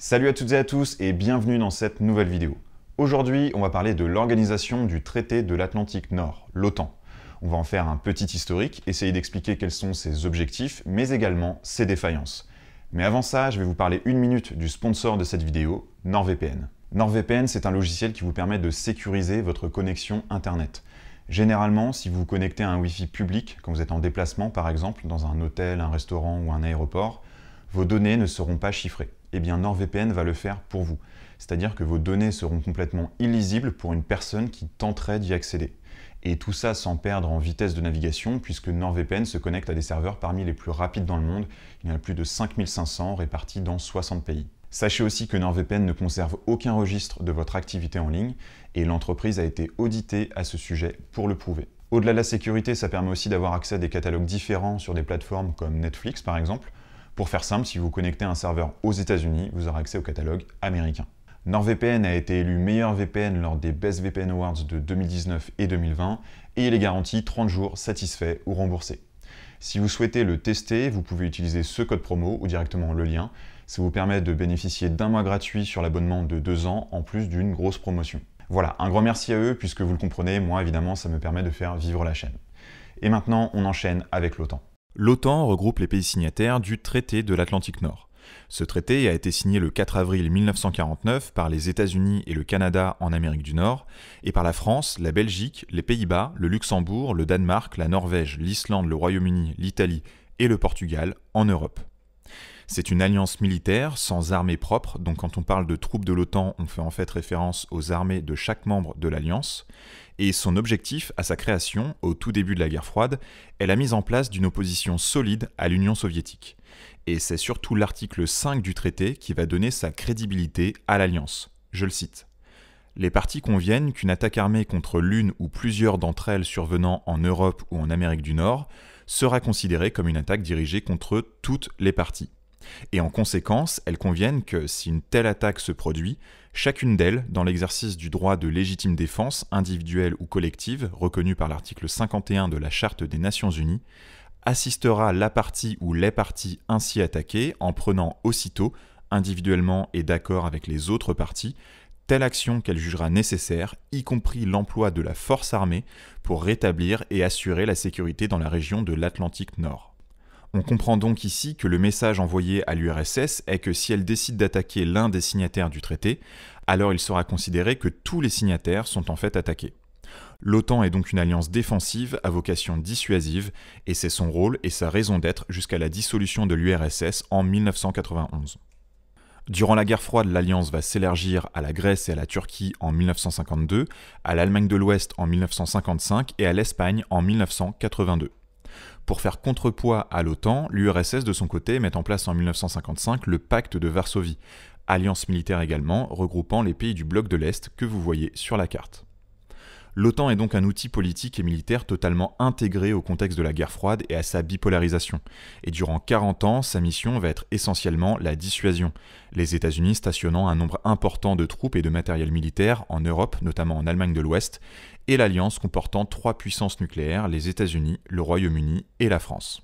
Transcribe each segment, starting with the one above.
Salut à toutes et à tous et bienvenue dans cette nouvelle vidéo. Aujourd'hui, on va parler de l'organisation du traité de l'Atlantique Nord, l'OTAN. On va en faire un petit historique, essayer d'expliquer quels sont ses objectifs, mais également ses défaillances. Mais avant ça, je vais vous parler une minute du sponsor de cette vidéo, NordVPN. NordVPN, c'est un logiciel qui vous permet de sécuriser votre connexion Internet. Généralement, si vous vous connectez à un Wi-Fi public, quand vous êtes en déplacement par exemple, dans un hôtel, un restaurant ou un aéroport, vos données ne seront pas chiffrées. Eh bien NordVPN va le faire pour vous. C'est-à-dire que vos données seront complètement illisibles pour une personne qui tenterait d'y accéder. Et tout ça sans perdre en vitesse de navigation, puisque NordVPN se connecte à des serveurs parmi les plus rapides dans le monde. Il y en a plus de 5500 répartis dans 60 pays. Sachez aussi que NordVPN ne conserve aucun registre de votre activité en ligne, et l'entreprise a été auditée à ce sujet pour le prouver. Au-delà de la sécurité, ça permet aussi d'avoir accès à des catalogues différents sur des plateformes comme Netflix par exemple. Pour faire simple, si vous connectez à un serveur aux États-Unis, vous aurez accès au catalogue américain. NordVPN a été élu meilleur VPN lors des Best VPN Awards de 2019 et 2020 et il est garanti 30 jours satisfait ou remboursé. Si vous souhaitez le tester, vous pouvez utiliser ce code promo ou directement le lien. Ça vous permet de bénéficier d'un mois gratuit sur l'abonnement de 2 ans en plus d'une grosse promotion. Voilà, un grand merci à eux puisque vous le comprenez, moi évidemment ça me permet de faire vivre la chaîne. Et maintenant, on enchaîne avec l'OTAN. L'OTAN regroupe les pays signataires du traité de l'Atlantique Nord. Ce traité a été signé le 4 avril 1949 par les États-Unis et le Canada en Amérique du Nord, et par la France, la Belgique, les Pays-Bas, le Luxembourg, le Danemark, la Norvège, l'Islande, le Royaume-Uni, l'Italie et le Portugal en Europe. C'est une alliance militaire sans armée propre, donc quand on parle de troupes de l'OTAN, on fait en fait référence aux armées de chaque membre de l'alliance. Et son objectif à sa création, au tout début de la guerre froide, est la mise en place d'une opposition solide à l'Union soviétique. Et c'est surtout l'article 5 du traité qui va donner sa crédibilité à l'alliance. Je le cite. Les parties conviennent qu'une attaque armée contre l'une ou plusieurs d'entre elles survenant en Europe ou en Amérique du Nord sera considérée comme une attaque dirigée contre toutes les parties. Et en conséquence, elles conviennent que si une telle attaque se produit, chacune d'elles, dans l'exercice du droit de légitime défense individuelle ou collective, reconnu par l'article 51 de la Charte des Nations Unies, assistera la partie ou les parties ainsi attaquées en prenant aussitôt, individuellement et d'accord avec les autres parties, telle action qu'elle jugera nécessaire, y compris l'emploi de la force armée, pour rétablir et assurer la sécurité dans la région de l'Atlantique Nord. On comprend donc ici que le message envoyé à l'URSS est que si elle décide d'attaquer l'un des signataires du traité, alors il sera considéré que tous les signataires sont en fait attaqués. L'OTAN est donc une alliance défensive à vocation dissuasive, et c'est son rôle et sa raison d'être jusqu'à la dissolution de l'URSS en 1991. Durant la guerre froide, l'alliance va s'élargir à la Grèce et à la Turquie en 1952, à l'Allemagne de l'Ouest en 1955 et à l'Espagne en 1982. Pour faire contrepoids à l'OTAN, l'URSS de son côté met en place en 1955 le pacte de Varsovie, alliance militaire également regroupant les pays du bloc de l'Est que vous voyez sur la carte. L'OTAN est donc un outil politique et militaire totalement intégré au contexte de la guerre froide et à sa bipolarisation. Et durant 40 ans, sa mission va être essentiellement la dissuasion, les États-Unis stationnant un nombre important de troupes et de matériel militaire en Europe, notamment en Allemagne de l'Ouest, et l'alliance comportant 3 puissances nucléaires, les États-Unis, le Royaume-Uni et la France.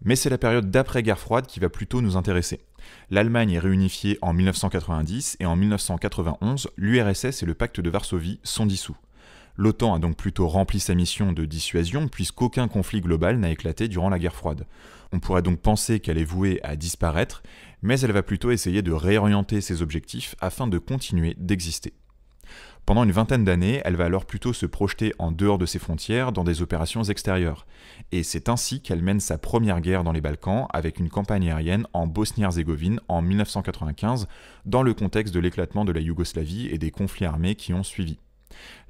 Mais c'est la période d'après-guerre froide qui va plutôt nous intéresser. L'Allemagne est réunifiée en 1990 et en 1991, l'URSS et le pacte de Varsovie sont dissous. L'OTAN a donc plutôt rempli sa mission de dissuasion puisqu'aucun conflit global n'a éclaté durant la guerre froide. On pourrait donc penser qu'elle est vouée à disparaître, mais elle va plutôt essayer de réorienter ses objectifs afin de continuer d'exister. Pendant une vingtaine d'années, elle va alors plutôt se projeter en dehors de ses frontières dans des opérations extérieures. Et c'est ainsi qu'elle mène sa première guerre dans les Balkans avec une campagne aérienne en Bosnie-Herzégovine en 1995 dans le contexte de l'éclatement de la Yougoslavie et des conflits armés qui ont suivi.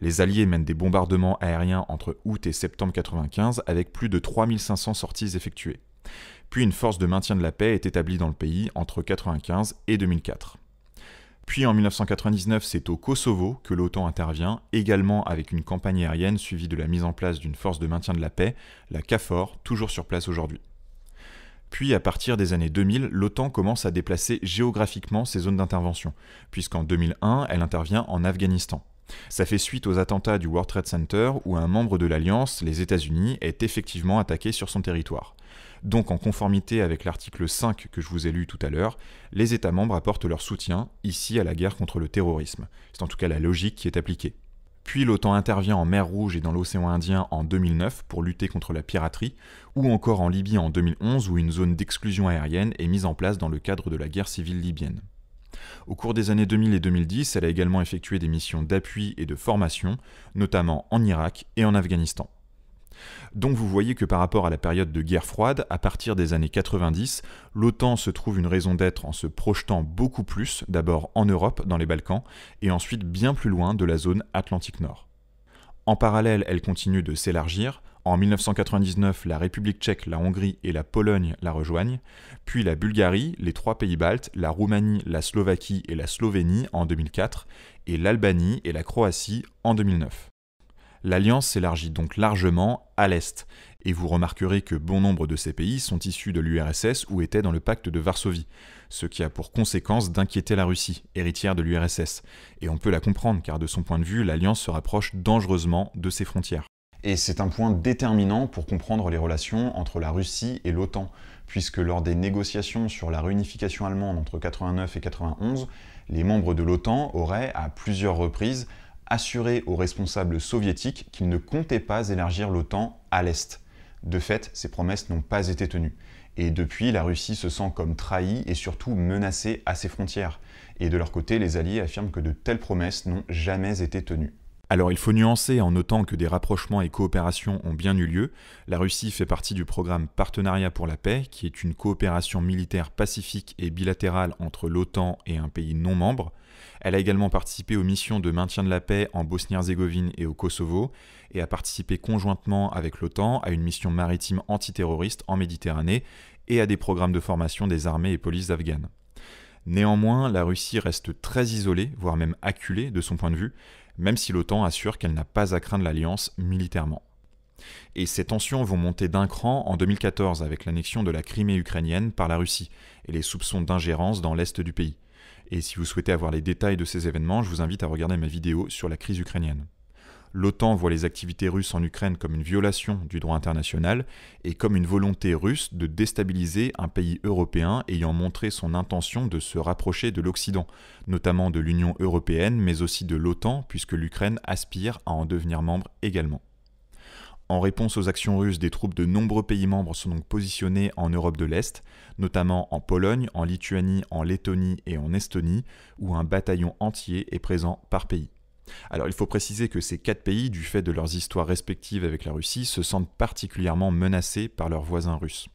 Les Alliés mènent des bombardements aériens entre août et septembre 1995 avec plus de 3500 sorties effectuées. Puis une force de maintien de la paix est établie dans le pays entre 1995 et 2004. Puis en 1999, c'est au Kosovo que l'OTAN intervient, également avec une campagne aérienne suivie de la mise en place d'une force de maintien de la paix, la KFOR, toujours sur place aujourd'hui. Puis à partir des années 2000, l'OTAN commence à déplacer géographiquement ses zones d'intervention, puisqu'en 2001, elle intervient en Afghanistan. Ça fait suite aux attentats du World Trade Center où un membre de l'Alliance, les États-Unis, est effectivement attaqué sur son territoire. Donc en conformité avec l'article 5 que je vous ai lu tout à l'heure, les États membres apportent leur soutien, ici à la guerre contre le terrorisme. C'est en tout cas la logique qui est appliquée. Puis l'OTAN intervient en mer Rouge et dans l'océan Indien en 2009 pour lutter contre la piraterie, ou encore en Libye en 2011 où une zone d'exclusion aérienne est mise en place dans le cadre de la guerre civile libyenne. Au cours des années 2000 et 2010, elle a également effectué des missions d'appui et de formation, notamment en Irak et en Afghanistan. Donc vous voyez que par rapport à la période de guerre froide, à partir des années 90, l'OTAN se trouve une raison d'être en se projetant beaucoup plus, d'abord en Europe, dans les Balkans, et ensuite bien plus loin de la zone Atlantique Nord. En parallèle, elle continue de s'élargir. En 1999, la République tchèque, la Hongrie et la Pologne la rejoignent, puis la Bulgarie, les 3 pays baltes, la Roumanie, la Slovaquie et la Slovénie en 2004, et l'Albanie et la Croatie en 2009. L'Alliance s'élargit donc largement à l'Est, et vous remarquerez que bon nombre de ces pays sont issus de l'URSS ou étaient dans le pacte de Varsovie, ce qui a pour conséquence d'inquiéter la Russie, héritière de l'URSS. Et on peut la comprendre, car de son point de vue, l'Alliance se rapproche dangereusement de ses frontières. Et c'est un point déterminant pour comprendre les relations entre la Russie et l'OTAN, puisque lors des négociations sur la réunification allemande entre 89 et 91, les membres de l'OTAN auraient, à plusieurs reprises, assuré aux responsables soviétiques qu'ils ne comptaient pas élargir l'OTAN à l'Est. De fait, ces promesses n'ont pas été tenues. Et depuis, la Russie se sent comme trahie et surtout menacée à ses frontières. Et de leur côté, les Alliés affirment que de telles promesses n'ont jamais été tenues. Alors il faut nuancer en notant que des rapprochements et coopérations ont bien eu lieu. La Russie fait partie du programme Partenariat pour la paix, qui est une coopération militaire pacifique et bilatérale entre l'OTAN et un pays non membre. Elle a également participé aux missions de maintien de la paix en Bosnie-Herzégovine et au Kosovo, et a participé conjointement avec l'OTAN à une mission maritime antiterroriste en Méditerranée et à des programmes de formation des armées et polices afghanes. Néanmoins, la Russie reste très isolée, voire même acculée de son point de vue, même si l'OTAN assure qu'elle n'a pas à craindre l'alliance militairement. Et ces tensions vont monter d'un cran en 2014 avec l'annexion de la Crimée ukrainienne par la Russie et les soupçons d'ingérence dans l'est du pays. Et si vous souhaitez avoir les détails de ces événements, je vous invite à regarder ma vidéo sur la crise ukrainienne. L'OTAN voit les activités russes en Ukraine comme une violation du droit international et comme une volonté russe de déstabiliser un pays européen ayant montré son intention de se rapprocher de l'Occident, notamment de l'Union européenne, mais aussi de l'OTAN, puisque l'Ukraine aspire à en devenir membre également. En réponse aux actions russes, des troupes de nombreux pays membres sont donc positionnées en Europe de l'Est, notamment en Pologne, en Lituanie, en Lettonie et en Estonie, où un bataillon entier est présent par pays. Alors il faut préciser que ces 4 pays, du fait de leurs histoires respectives avec la Russie, se sentent particulièrement menacés par leurs voisins russes.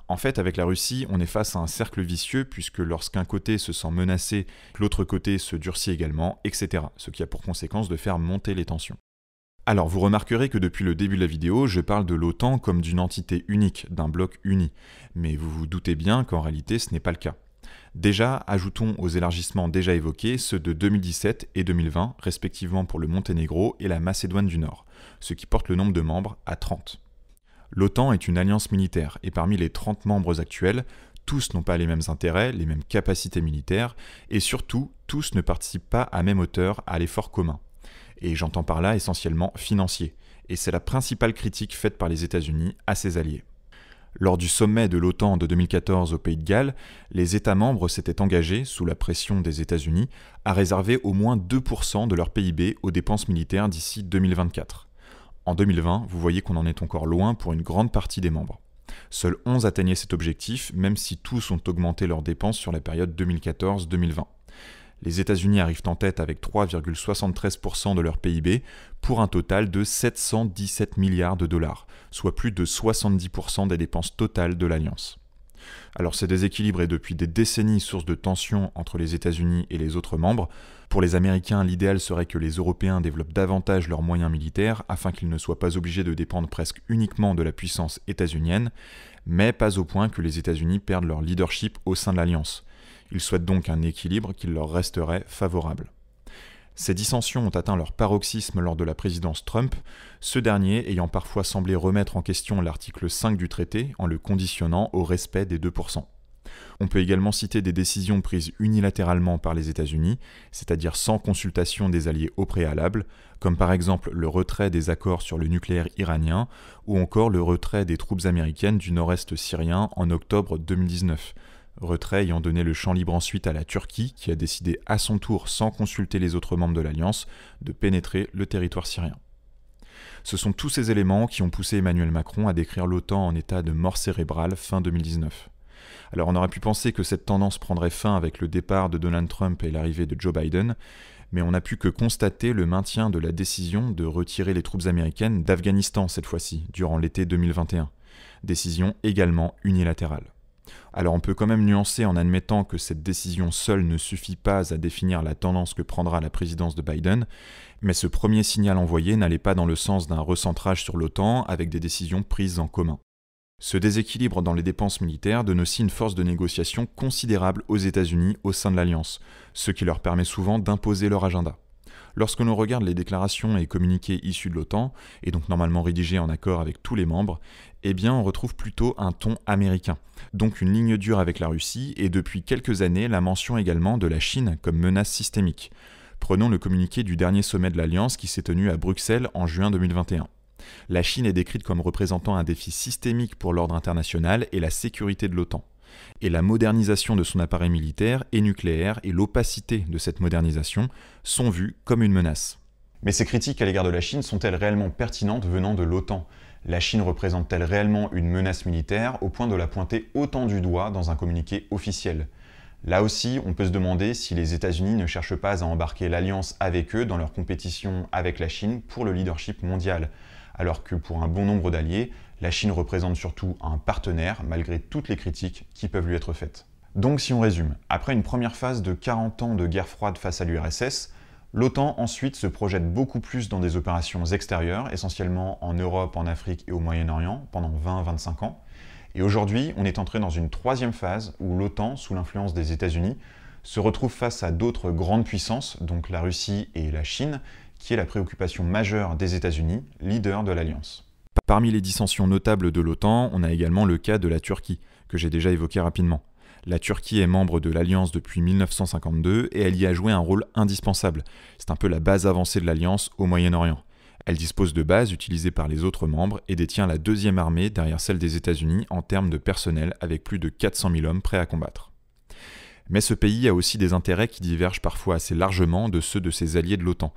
En fait, avec la Russie, on est face à un cercle vicieux, puisque lorsqu'un côté se sent menacé, l'autre côté se durcit également, etc. Ce qui a pour conséquence de faire monter les tensions. Alors vous remarquerez que depuis le début de la vidéo, je parle de l'OTAN comme d'une entité unique, d'un bloc uni. Mais vous vous doutez bien qu'en réalité ce n'est pas le cas. Déjà, ajoutons aux élargissements déjà évoqués ceux de 2017 et 2020, respectivement pour le Monténégro et la Macédoine du Nord, ce qui porte le nombre de membres à 30. L'OTAN est une alliance militaire, et parmi les 30 membres actuels, tous n'ont pas les mêmes intérêts, les mêmes capacités militaires, et surtout, tous ne participent pas à même hauteur à l'effort commun. Et j'entends par là essentiellement financier, et c'est la principale critique faite par les États-Unis à ses alliés. Lors du sommet de l'OTAN de 2014 au Pays de Galles, les États membres s'étaient engagés, sous la pression des États-Unis, à réserver au moins 2% de leur PIB aux dépenses militaires d'ici 2024. En 2020, vous voyez qu'on en est encore loin pour une grande partie des membres. Seuls 11 atteignaient cet objectif, même si tous ont augmenté leurs dépenses sur la période 2014-2020. Les États-Unis arrivent en tête avec 3,73% de leur PIB pour un total de 717 milliards de dollars, soit plus de 70% des dépenses totales de l'Alliance. Alors ce déséquilibre est depuis des décennies source de tensions entre les États-Unis et les autres membres. Pour les Américains, l'idéal serait que les Européens développent davantage leurs moyens militaires afin qu'ils ne soient pas obligés de dépendre presque uniquement de la puissance états-unienne, mais pas au point que les États-Unis perdent leur leadership au sein de l'Alliance. Ils souhaitent donc un équilibre qui leur resterait favorable. Ces dissensions ont atteint leur paroxysme lors de la présidence Trump, ce dernier ayant parfois semblé remettre en question l'article 5 du traité en le conditionnant au respect des 2%. On peut également citer des décisions prises unilatéralement par les États-Unis, c'est-à-dire sans consultation des alliés au préalable, comme par exemple le retrait des accords sur le nucléaire iranien ou encore le retrait des troupes américaines du nord-est syrien en octobre 2019. Retrait ayant donné le champ libre ensuite à la Turquie qui a décidé à son tour, sans consulter les autres membres de l'Alliance, de pénétrer le territoire syrien. Ce sont tous ces éléments qui ont poussé Emmanuel Macron à décrire l'OTAN en état de mort cérébrale fin 2019. Alors on aurait pu penser que cette tendance prendrait fin avec le départ de Donald Trump et l'arrivée de Joe Biden, mais on n'a pu que constater le maintien de la décision de retirer les troupes américaines d'Afghanistan cette fois-ci, durant l'été 2021. Décision également unilatérale. Alors on peut quand même nuancer en admettant que cette décision seule ne suffit pas à définir la tendance que prendra la présidence de Biden, mais ce premier signal envoyé n'allait pas dans le sens d'un recentrage sur l'OTAN avec des décisions prises en commun. Ce déséquilibre dans les dépenses militaires donne aussi une force de négociation considérable aux États-Unis au sein de l'Alliance, ce qui leur permet souvent d'imposer leur agenda. Lorsque l'on regarde les déclarations et communiqués issus de l'OTAN, et donc normalement rédigés en accord avec tous les membres, eh bien on retrouve plutôt un ton américain, donc une ligne dure avec la Russie et depuis quelques années la mention également de la Chine comme menace systémique. Prenons le communiqué du dernier sommet de l'Alliance qui s'est tenu à Bruxelles en juin 2021. La Chine est décrite comme représentant un défi systémique pour l'ordre international et la sécurité de l'OTAN. Et la modernisation de son appareil militaire et nucléaire et l'opacité de cette modernisation sont vues comme une menace. Mais ces critiques à l'égard de la Chine sont-elles réellement pertinentes venant de l'OTAN ? La Chine représente-t-elle réellement une menace militaire au point de la pointer autant du doigt dans un communiqué officiel ? Là aussi, on peut se demander si les États-Unis ne cherchent pas à embarquer l'Alliance avec eux dans leur compétition avec la Chine pour le leadership mondial, alors que pour un bon nombre d'alliés, la Chine représente surtout un partenaire malgré toutes les critiques qui peuvent lui être faites. Donc si on résume, après une première phase de 40 ans de guerre froide face à l'URSS, l'OTAN ensuite se projette beaucoup plus dans des opérations extérieures, essentiellement en Europe, en Afrique et au Moyen-Orient, pendant 20-25 ans. Et aujourd'hui, on est entré dans une troisième phase où l'OTAN, sous l'influence des États-Unis, se retrouve face à d'autres grandes puissances, donc la Russie et la Chine, qui est la préoccupation majeure des États-Unis, leader de l'Alliance. Parmi les dissensions notables de l'OTAN, on a également le cas de la Turquie, que j'ai déjà évoqué rapidement. La Turquie est membre de l'Alliance depuis 1952 et elle y a joué un rôle indispensable. C'est un peu la base avancée de l'Alliance au Moyen-Orient. Elle dispose de bases utilisées par les autres membres et détient la deuxième armée derrière celle des États-Unis en termes de personnel avec plus de 400 000 hommes prêts à combattre. Mais ce pays a aussi des intérêts qui divergent parfois assez largement de ceux de ses alliés de l'OTAN.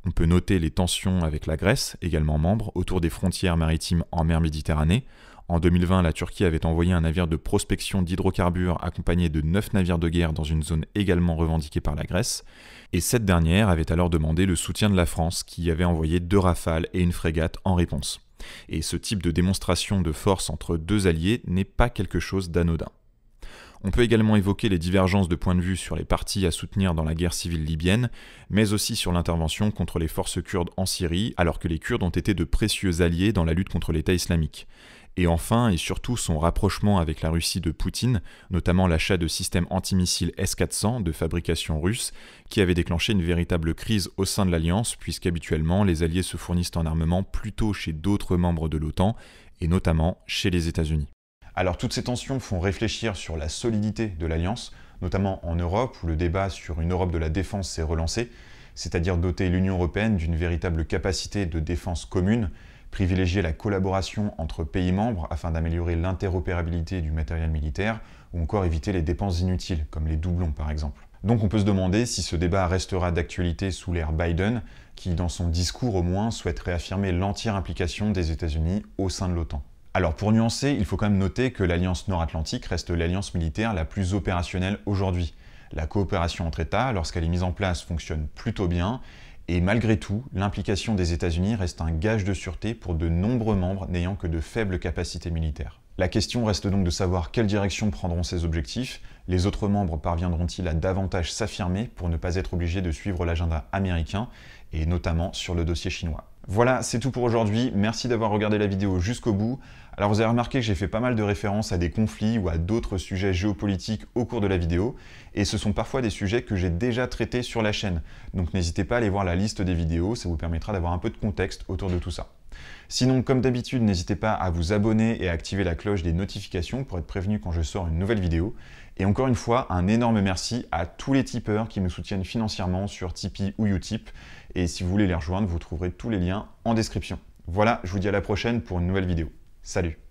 On peut noter les tensions avec la Grèce, également membre, autour des frontières maritimes en mer Méditerranée. En 2020, la Turquie avait envoyé un navire de prospection d'hydrocarbures accompagné de 9 navires de guerre dans une zone également revendiquée par la Grèce. Et cette dernière avait alors demandé le soutien de la France, qui avait envoyé 2 Rafales et une frégate en réponse. Et ce type de démonstration de force entre deux alliés n'est pas quelque chose d'anodin. On peut également évoquer les divergences de point de vue sur les partis à soutenir dans la guerre civile libyenne, mais aussi sur l'intervention contre les forces kurdes en Syrie, alors que les Kurdes ont été de précieux alliés dans la lutte contre l'État islamique. Et enfin, et surtout, son rapprochement avec la Russie de Poutine, notamment l'achat de systèmes antimissiles S-400 de fabrication russe, qui avait déclenché une véritable crise au sein de l'Alliance, puisqu'habituellement, les alliés se fournissent en armement plutôt chez d'autres membres de l'OTAN, et notamment chez les États-Unis. Alors toutes ces tensions font réfléchir sur la solidité de l'Alliance, notamment en Europe où le débat sur une Europe de la défense s'est relancé, c'est-à-dire doter l'Union européenne d'une véritable capacité de défense commune, privilégier la collaboration entre pays membres afin d'améliorer l'interopérabilité du matériel militaire ou encore éviter les dépenses inutiles, comme les doublons par exemple. Donc on peut se demander si ce débat restera d'actualité sous l'ère Biden, qui dans son discours au moins souhaite réaffirmer l'entière implication des États-Unis au sein de l'OTAN. Alors pour nuancer, il faut quand même noter que l'Alliance Nord-Atlantique reste l'alliance militaire la plus opérationnelle aujourd'hui. La coopération entre États, lorsqu'elle est mise en place, fonctionne plutôt bien, et malgré tout, l'implication des États-Unis reste un gage de sûreté pour de nombreux membres n'ayant que de faibles capacités militaires. La question reste donc de savoir quelle direction prendront ces objectifs, les autres membres parviendront-ils à davantage s'affirmer pour ne pas être obligés de suivre l'agenda américain, et notamment sur le dossier chinois. Voilà, c'est tout pour aujourd'hui. Merci d'avoir regardé la vidéo jusqu'au bout. Alors vous avez remarqué que j'ai fait pas mal de références à des conflits ou à d'autres sujets géopolitiques au cours de la vidéo, et ce sont parfois des sujets que j'ai déjà traités sur la chaîne. Donc n'hésitez pas à aller voir la liste des vidéos, ça vous permettra d'avoir un peu de contexte autour de tout ça. Sinon, comme d'habitude, n'hésitez pas à vous abonner et à activer la cloche des notifications pour être prévenu quand je sors une nouvelle vidéo. Et encore une fois, un énorme merci à tous les tipeurs qui nous soutiennent financièrement sur Tipeee ou Utip. Et si vous voulez les rejoindre, vous trouverez tous les liens en description. Voilà, je vous dis à la prochaine pour une nouvelle vidéo. Salut!